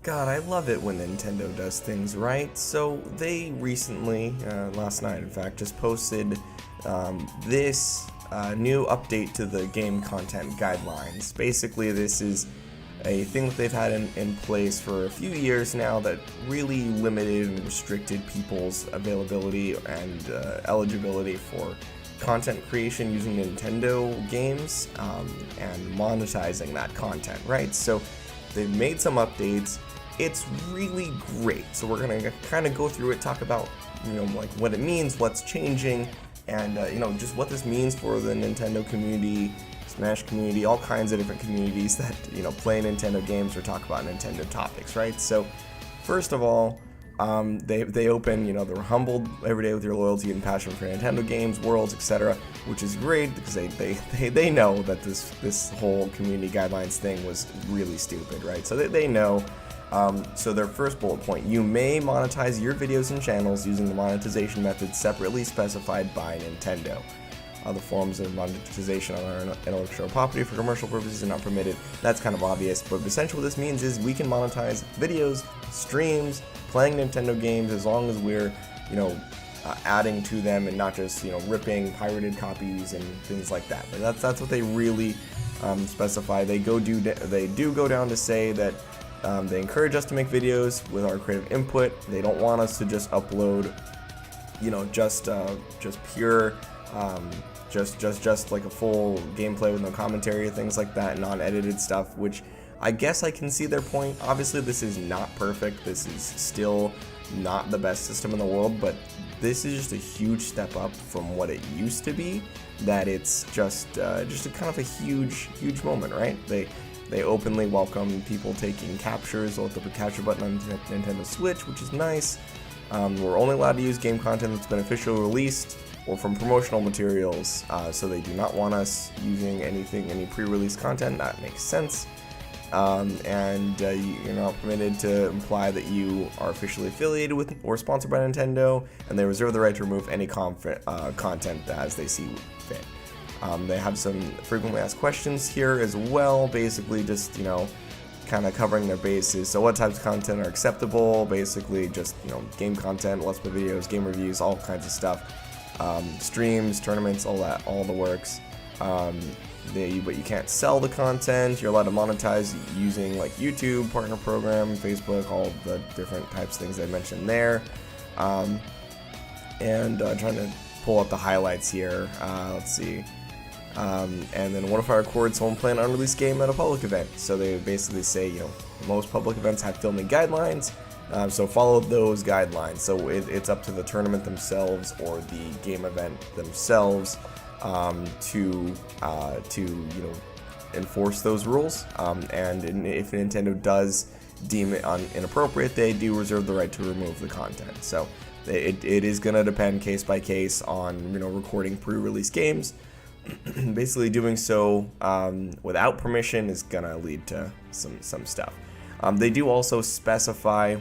God, I love it when Nintendo does things right. So they recently, last night in fact, just posted this new update to the game content guidelines. Basically, this is a thing that they've had in place for a few years now that really limited and restricted people's availability and eligibility for content creation using Nintendo games and monetizing that content, right? So they've made some updates. It's really great. So we're gonna kind of go through it, talk about like what it means, what's changing, and just what this means for the Nintendo community, Smash community, all kinds of different communities that play Nintendo games or talk about Nintendo topics, right? So first of all, they open, they're humbled every day with your loyalty and passion for Nintendo games, worlds, etc., which is great because they know that this whole community guidelines thing was really stupid, right? So they know. So their first bullet point: you may monetize your videos and channels using the monetization method separately specified by Nintendo. Other forms of monetization on our intellectual property for commercial purposes are not permitted. That's kind of obvious, but essentially what this means is we can monetize videos, streams, playing Nintendo games as long as we're, adding to them and not just, ripping pirated copies and things like that. But that's what they really specify. They do go down to say that they encourage us to make videos with our creative input. They don't want us to just upload, just pure. Just like a full gameplay with no commentary, things like that, non-edited stuff, which I guess I can see their point. Obviously, this is not perfect. This is still not the best system in the world, but this is just a huge step up from what it used to be. That it's just a kind of a huge moment, right? They openly welcome people taking captures with the capture button on Nintendo Switch, which is nice. We're only allowed to use game content that's been officially released or from promotional materials, so they do not want us using any pre-release content. That makes sense. And you're not permitted to imply that you are officially affiliated with or sponsored by Nintendo, and they reserve the right to remove any content as they see fit. They have some frequently asked questions here as well, basically just, kind of covering their bases. So what types of content are acceptable? Basically just, game content, let's play videos, game reviews, all kinds of stuff. Streams, tournaments, all the works. But you can't sell the content. You're allowed to monetize using like YouTube, partner program, Facebook, all the different types of things I mentioned there. And trying to pull up the highlights here. Let's see. And then what if I record someone playing an unreleased game at a public event? So they basically say, most public events have filming guidelines. So follow those guidelines. So it's up to the tournament themselves or the game event themselves to enforce those rules. And if Nintendo does deem it inappropriate, they do reserve the right to remove the content. So it is going to depend case by case on recording pre-release games. Basically, doing so without permission is going to lead to some stuff. They do also specify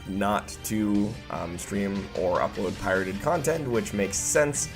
not to stream or upload pirated content, which makes sense.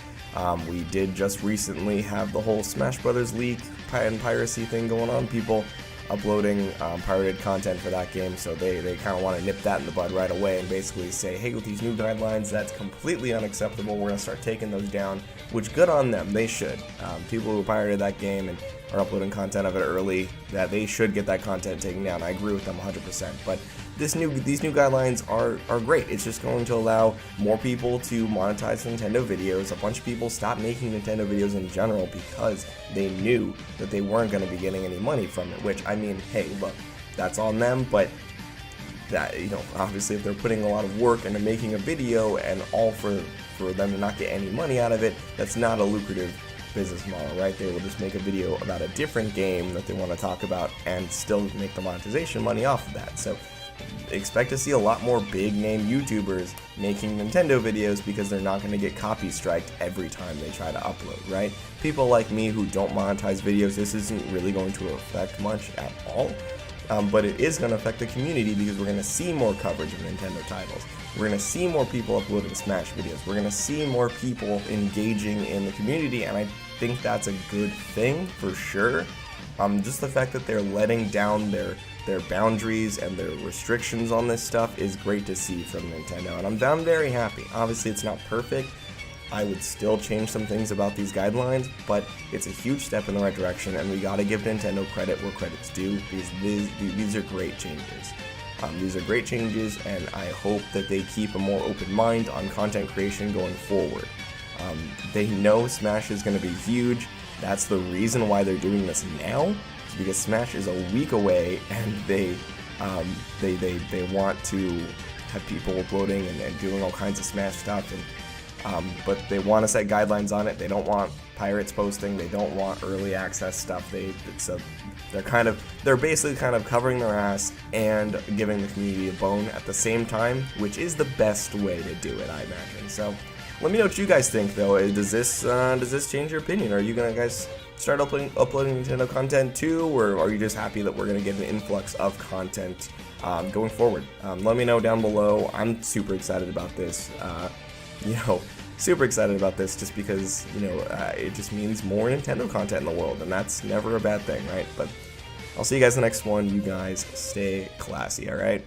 We did just recently have the whole Smash Brothers leak and piracy thing going on, people uploading pirated content for that game, so they kind of want to nip that in the bud right away and basically say, hey, with these new guidelines, that's completely unacceptable, we're going to start taking those down, which good on them, they should. People who pirated that game and are uploading content of it early, that they should get that content taken down. I agree with them 100%, but these new guidelines are great. It's just going to allow more people to monetize Nintendo videos. A bunch of people stopped making Nintendo videos in general because they knew that they weren't going to be getting any money from it, which, I mean, hey, look, that's on them, but that, obviously if they're putting a lot of work into making a video and all for them to not get any money out of it, that's not a lucrative business model, right? They will just make a video about a different game that they want to talk about and still make the monetization money off of that. So expect to see a lot more big name YouTubers making Nintendo videos because they're not going to get copy striked every time they try to upload, right? People like me who don't monetize videos, this isn't really going to affect much at all. But it is going to affect the community because we're going to see more coverage of Nintendo titles. We're going to see more people uploading Smash videos. We're going to see more people engaging in the community, and I think that's a good thing for sure. Just the fact that they're letting down their their boundaries and their restrictions on this stuff is great to see from Nintendo, and I'm very happy. Obviously, it's not perfect. I would still change some things about these guidelines, but it's a huge step in the right direction, and we gotta give Nintendo credit where credit's due, because these are great changes. These are great changes, and I hope that they keep a more open mind on content creation going forward. They know Smash is going to be huge. That's the reason why they're doing this now, is because Smash is a week away, and they want to have people uploading and doing all kinds of Smash stuff, and but they want to set guidelines on it. They don't want pirates posting. They don't want early access stuff. They're basically kind of covering their ass and giving the community a bone at the same time, which is the best way to do it, I imagine. So let me know what you guys think, though. Does this change your opinion? Are you gonna guys start uploading Nintendo content too, or are you just happy that we're gonna get an influx of content going forward? Let me know down below. I'm super excited about this. Super excited about this just because, it just means more Nintendo content in the world, and that's never a bad thing, right? But I'll see you guys in the next one. You guys stay classy, alright?